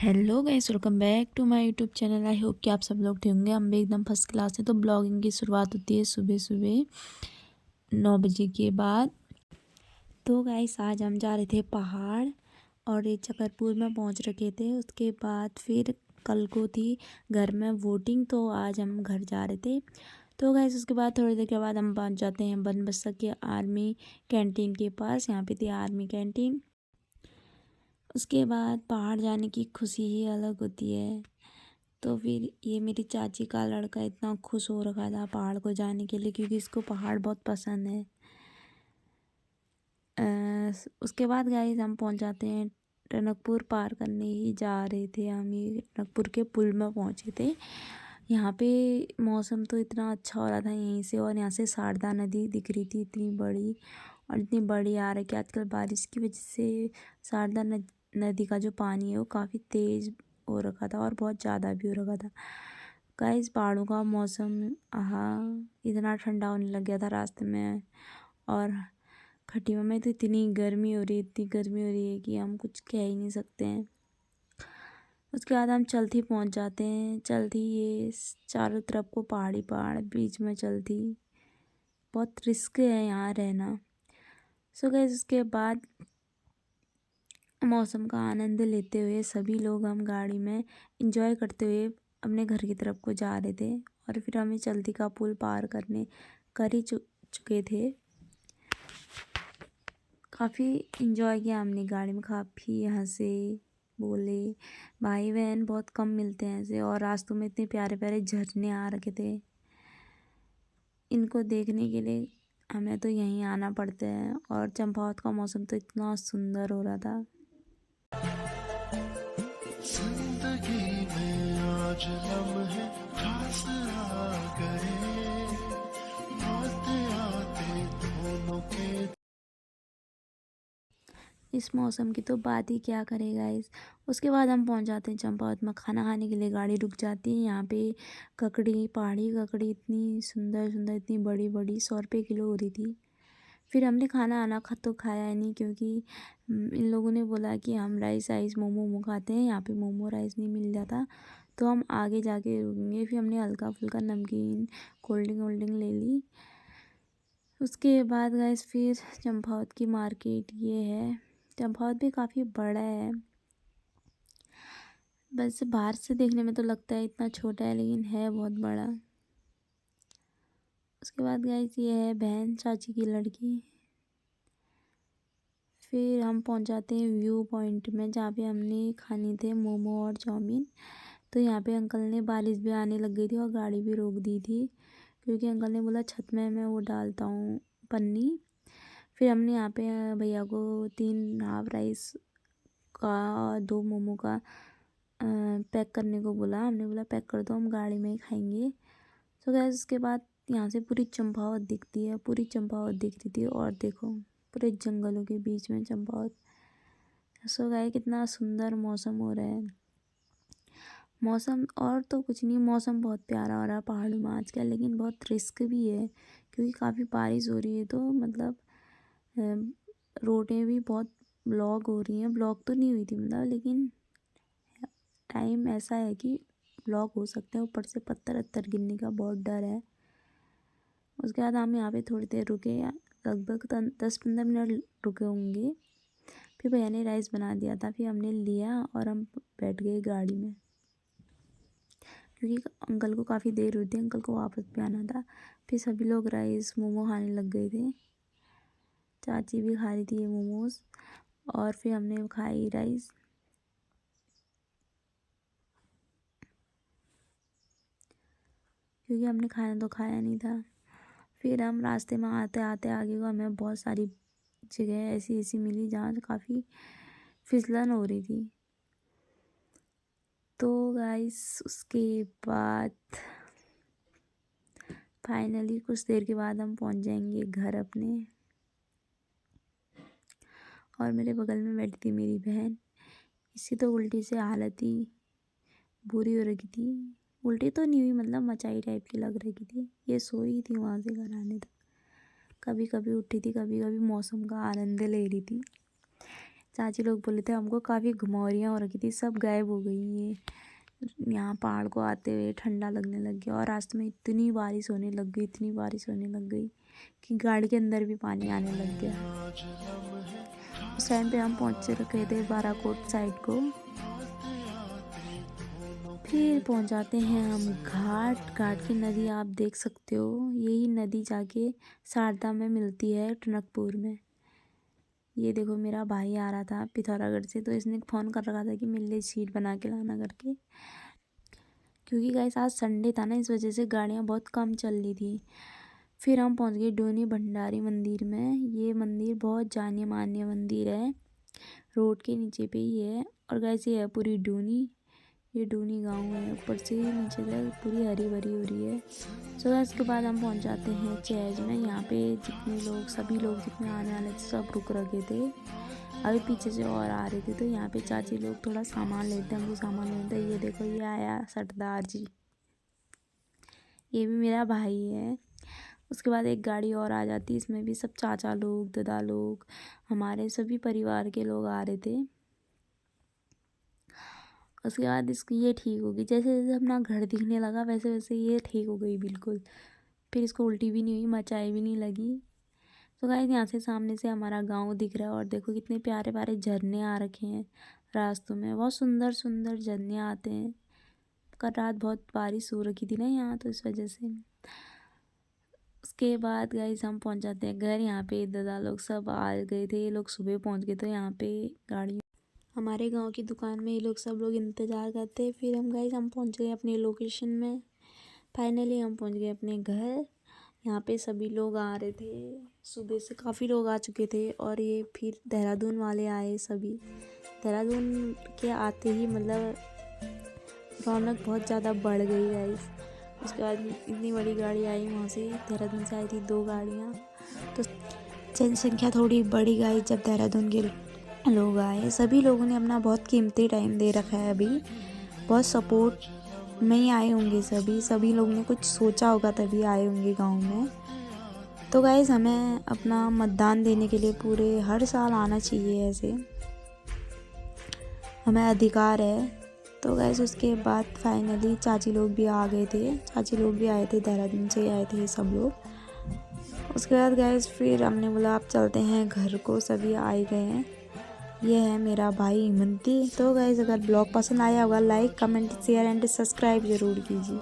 Hello guys, welcome back to my YouTube channel. I hope कि आप सब लोग ठीक होंगे। हम भी एकदम फर्स्ट क्लास हैं। तो ब्लॉगिंग की शुरुआत होती है सुबह सुबह 9 बजे के बाद। तो गाइस आज हम जा रहे थे पहाड़ और ये छतरपुर में पहुंच रखे थे। उसके बाद फिर कल को थी घर में वोटिंग, तो आज हम घर जा रहे थे। तो गाइस उसके बाद थोड़ी देर के बाद हम पहुंच जाते हैं बनबसा के आर्मी कैंटीन के पास। यहाँ पे थी आर्मी कैंटीन। उसके बाद पहाड़ जाने की खुशी ही अलग होती है। तो फिर ये मेरी चाची का लड़का इतना खुश हो रखा था पहाड़ को जाने के लिए, क्योंकि इसको पहाड़ बहुत पसंद है। उसके बाद गाइस हम पहुंच जाते हैं टनकपुर। पार करने ही जा रहे थे हम, ये टनकपुर के पुल में पहुंचे थे। यहाँ पे मौसम तो इतना अच्छा हो रहा था यहीं से, और यहाँ से शारदा नदी दिख रही थी इतनी बड़ी, और इतनी बड़ी आ रही कि आजकल बारिश की वजह से शारदा नदी का जो पानी है वो काफ़ी तेज़ हो रखा था और बहुत ज़्यादा भी हो रखा था। गाइस पहाड़ों का मौसम आहा, इतना ठंडा होने लग गया था रास्ते में। और खटिमा में तो इतनी गर्मी हो रही है, इतनी गर्मी हो रही है कि हम कुछ कह ही नहीं सकते हैं। उसके बाद हम चलती पहुंच जाते हैं। चलती ये चारों तरफ को पहाड़ी पहाड़, बीच में चलती बहुत रिस्क है यहाँ रहना। सो गाइस उसके बाद मौसम का आनंद लेते हुए सभी लोग हम गाड़ी में इंजॉय करते हुए अपने घर की तरफ को जा रहे थे। और फिर हमें चलती का पुल पार कर ही चुके थे। काफ़ी इंजॉय किया हमने गाड़ी में, काफ़ी हंसे बोले। भाई बहन बहुत कम मिलते हैं ऐसे, और रास्तों में इतने प्यारे प्यारे झरने आ रखे थे। इनको देखने के लिए हमें तो यहीं आना पड़ता है। और चंपावत का मौसम तो इतना सुंदर हो रहा था। जिंदगी में आज लम्हे खास आ गए, आते आते दोनों के। इस मौसम की तो बात ही क्या करेगा इस। उसके बाद हम पहुंच जाते हैं चंपावत में। खाना खाने के लिए गाड़ी रुक जाती है यहाँ पे। ककड़ी, पहाड़ी ककड़ी इतनी सुंदर सुंदर, इतनी बड़ी बड़ी, 100 रुपये किलो हो रही थी। फिर हमने खाना आना तो खाया ही नहीं, क्योंकि इन लोगों ने बोला कि हम राइस आइस मोमो वोमो खाते हैं, यहाँ पे मोमो राइस नहीं मिल जाता, तो हम आगे जाके रुकेंगे। फिर हमने हल्का फुल्का नमकीन कोल्ड ड्रिंक वोल्ड ड्रिंक ले ली। उसके बाद गैस फिर चंपावत की मार्केट ये है। चंपावत भी काफ़ी बड़ा है। बस बाहर से देखने में तो लगता है इतना छोटा है, लेकिन है बहुत बड़ा। उसके बाद गैस ये है बहन चाची की लड़की। फिर हम पहुंच जाते हैं व्यू पॉइंट में, जहाँ पे हमने खाने थे मोमो और चाउमीन। तो यहाँ पे अंकल ने, बारिश भी आने लग गई थी और गाड़ी भी रोक दी थी, क्योंकि अंकल ने बोला छत में मैं वो डालता हूँ पन्नी। फिर हमने यहाँ पे भैया को 3 हाफ राइस का और 2 मोमो का पैक करने को बोला। हमने बोला पैक कर दो, हम गाड़ी में ही खाएंगे। तो गैस उसके बाद यहाँ से पूरी चंपावत दिखती है, पूरी चंपावत दिख रही थी। और देखो पूरे जंगलों के बीच में चंपावत। सो गाय कितना सुंदर मौसम हो रहा है। मौसम और तो कुछ नहीं, मौसम बहुत प्यारा हो रहा है पहाड़ों में आजकल, लेकिन बहुत रिस्क भी है, क्योंकि काफ़ी बारिश हो रही है। तो मतलब रोडें भी बहुत ब्लॉक हो रही हैं। ब्लॉक तो नहीं हुई थी मतलब, लेकिन टाइम ऐसा है कि ब्लॉक हो सकते हैं। ऊपर से पत्थर वत्थर गिरने का बहुत डर है। उसके बाद हम यहाँ पे थोड़ी देर रुके, लगभग 10-15 मिनट रुके होंगे। फिर भैया ने राइस बना दिया था, फिर हमने लिया और हम बैठ गए गाड़ी में, क्योंकि अंकल को काफ़ी देर हुई थी, अंकल को वापस भी आना था। फिर सभी लोग राइस मोमो खाने लग गए थे। चाची भी खा रही थी ये मोमोज, और फिर हमने खाई राइस। क्योंकि हमने खाना तो खाया नहीं था। फिर हम रास्ते में आते आते आगे को हमें बहुत सारी जगह ऐसी ऐसी मिली जहाँ काफ़ी फिसलन हो रही थी। तो गाइस उसके बाद फाइनली कुछ देर के बाद हम पहुँच जाएंगे घर अपने। और मेरे बगल में बैठी थी मेरी बहन। इसकी तो उल्टी से हालत ही बुरी हो रखी थी। उल्टी तो नहीं हुई, मतलब मचाई टाइप की लग रही थी। ये सोई थी वहाँ से घर आने तक। कभी कभी उठी थी, कभी कभी मौसम का आनंद ले रही थी। चाची लोग बोले थे हमको काफ़ी घुमौरियाँ हो रखी थी, सब गायब हो गई ये। यहाँ पहाड़ को आते हुए ठंडा लगने लग गया और रास्ते में इतनी बारिश होने लग गई, इतनी बारिश होने लग गई कि गाड़ी के अंदर भी पानी आने लग गया। उस टाइम पे हम पहुँच रखे थे बाराकोट साइड को। फिर पहुँच जाते हैं हम घाट। घाट की नदी आप देख सकते हो, यही नदी जाके शारदा में मिलती है टनकपुर में। ये देखो मेरा भाई आ रहा था पिथौरागढ़ से, तो इसने फ़ोन कर रखा था कि मेरे लिए सीट बना के लाना करके, क्योंकि गाइस आज संडे था ना, इस वजह से गाड़ियाँ बहुत कम चल रही थी। फिर हम पहुंच गए डोनी भंडारी मंदिर में। ये मंदिर बहुत जाने माने मंदिर है, रोड के नीचे पे ही है। और गाइस ये है पूरी डोनी, ये डोनी गांव है, ऊपर से नीचे तक पूरी हरी भरी हो रही है। सो इसके बाद हम पहुंच जाते हैं चैज में। यहाँ पे जितने लोग, सभी लोग जितने आने वाले थे सब रुक रखे थे, अभी पीछे से और आ रहे थे। तो यहाँ पे चाची लोग थोड़ा सामान लेते हैं, हमको सामान लेते हैं। ये देखो ये आया सरदार जी, ये भी मेरा भाई है। उसके बाद एक गाड़ी और आ जाती, इसमें भी सब चाचा लोग, दादा लोग, हमारे सभी परिवार के लोग आ रहे थे। उसके बाद इसकी ये ठीक होगी, जैसे जैसे अपना घर दिखने लगा वैसे वैसे ये ठीक हो गई बिल्कुल। फिर इसको उल्टी भी नहीं हुई, मचाई भी नहीं लगी। तो गाइस यहाँ से सामने से हमारा गांव दिख रहा है और देखो कितने प्यारे प्यारे झरने आ रखे हैं रास्तों में, बहुत सुंदर सुंदर झरने आते हैं। कल रात बहुत बारिश हो रखी थी ना यहाँ, तो इस वजह से। उसके बाद गाइस हम पहुँच जाते हैं घर। यहाँ पे दादा लोग सब आ गए थे, ये लोग सुबह पहुँच गए। तो यहाँ पे गाड़ी हमारे गांव की दुकान में ये लोग सब लोग इंतज़ार करते। फिर हम पहुँच गए अपनी लोकेशन में। फाइनली हम पहुँच गए अपने घर। यहाँ पे सभी लोग आ रहे थे, सुबह से काफ़ी लोग आ चुके थे। और ये फिर देहरादून वाले आए सभी। देहरादून के आते ही मतलब रौनक बहुत ज़्यादा बढ़ गई गाइस। उसके बाद इतनी बड़ी गाड़ी आई वहाँ से, देहरादून से आई थी 2 गाड़ियाँ। तो जनसंख्या थोड़ी बढ़ी गई जब देहरादून के लोग आए। सभी लोगों ने अपना बहुत कीमती टाइम दे रखा है, अभी बहुत सपोर्ट में ही आए होंगे सभी लोगों ने कुछ सोचा होगा तभी आए होंगे गांव में। तो गाइस हमें अपना मतदान देने के लिए पूरे हर साल आना चाहिए, ऐसे हमें अधिकार है। तो गाइस उसके बाद फाइनली चाची लोग भी आ गए थे, चाची लोग भी आए थे, देहरादून से आए थे सब लोग। उसके बाद गाइस फिर हमने बोला आप चलते हैं घर को, सभी आए गए हैं। ये है मेरा भाई हिमंती। तो गाइस अगर ब्लॉग पसंद आया होगा like comment share and subscribe ज़रूर कीजिए।